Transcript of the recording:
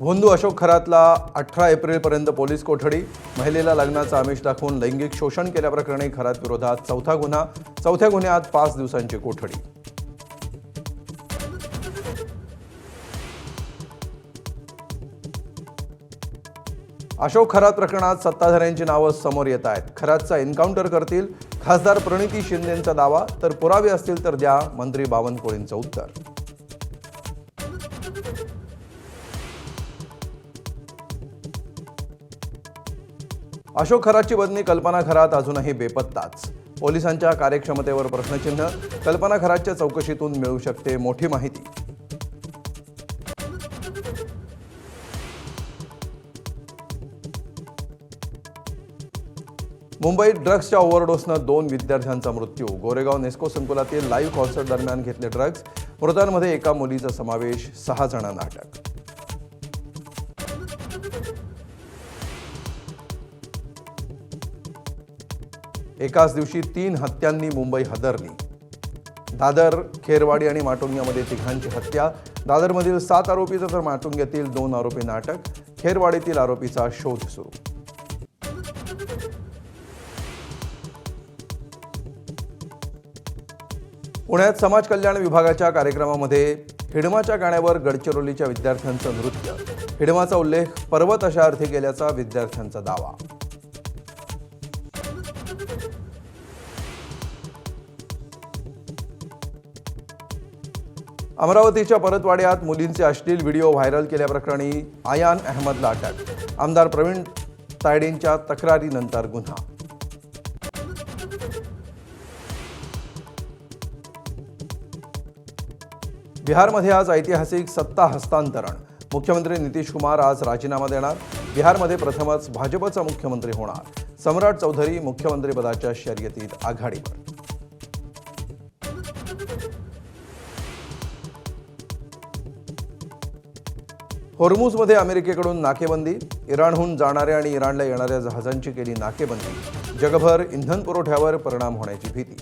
भोंदू अशोक खरातला 18 एप्रिलपर्यंत पोलीस कोठडी. महिलेला लग्नाचं आमिष दाखवून लैंगिक शोषण केल्याप्रकरणी खरात विरोधात चौथ्या गुन्ह्यात 5 दिवसांची कोठडी. अशोक खरात प्रकरणात सत्ताधाऱ्यांची नावं समोर येत आहेत. खरातचा एन्काउंटर करतील खासदार प्रणिती शिंदेंचा दावा, तर पुरावे असतील तर द्या, मंत्री बावनकुळेंचं उत्तर. अशोक खरातची पत्नी कल्पना खरात अजूनही बेपत्ताच. पोलिसांच्या कार्यक्षमतेवर प्रश्नचिन्ह. कल्पना खरातच्या चौकशीतून मिळू शकते मोठी माहिती. मुंबईत ड्रग्सच्या ओव्हरडोसनं 2 विद्यार्थ्यांचा मृत्यू. गोरेगाव नेस्को संकुलातील लाईव्ह कॉन्सर्ट दरम्यान घेतले ड्रग्ज. मृतांमध्ये एका मुलीचा समावेश. 6 जणांना अटक. एकाच दिवशी 3 हत्यांनी मुंबई हादरली. दादर, खेरवाडी आणि माटुंग्यामध्ये 3घांची हत्या. दादरमधील 7 आरोपी तर माटुंग्यातील 2 आरोपींना अटक. खेरवाडीतील आरोपीचा शोध सुरू. पुण्यात समाज कल्याण विभागाच्या कार्यक्रमामध्ये हिडमाच्या गाण्यावर गडचिरोलीच्या विद्यार्थ्यांचं नृत्य. हिडमाचा उल्लेख पर्वत अशा अर्थी केल्याचा विद्यार्थ्यांचा दावा. अमरावतीच्या परतवाड्यात मुलींचे अश्लील व्हिडिओ व्हायरल केल्याप्रकरणी आयान अहमदला अटक. आमदार प्रवीण तायडेंच्या तक्रारीनंतर गुन्हा. बिहारमध्ये आज ऐतिहासिक सत्ता हस्तांतरण. मुख्यमंत्री नितीश कुमार आज राजीनामा देणार. बिहारमध्ये प्रथमच भाजपचा मुख्यमंत्री होणार. सम्राट चौधरी मुख्यमंत्रीपदाच्या शर्यतीत आघाडीवर. होर्मुझमध्ये अमेरिकेकडून नाकेबंदी. इराणहून जाणाऱ्या आणि इराणला येणाऱ्या जहाजांची केली नाकेबंदी. जगभर इंधन पुरवठ्यावर परिणाम होण्याची भीती.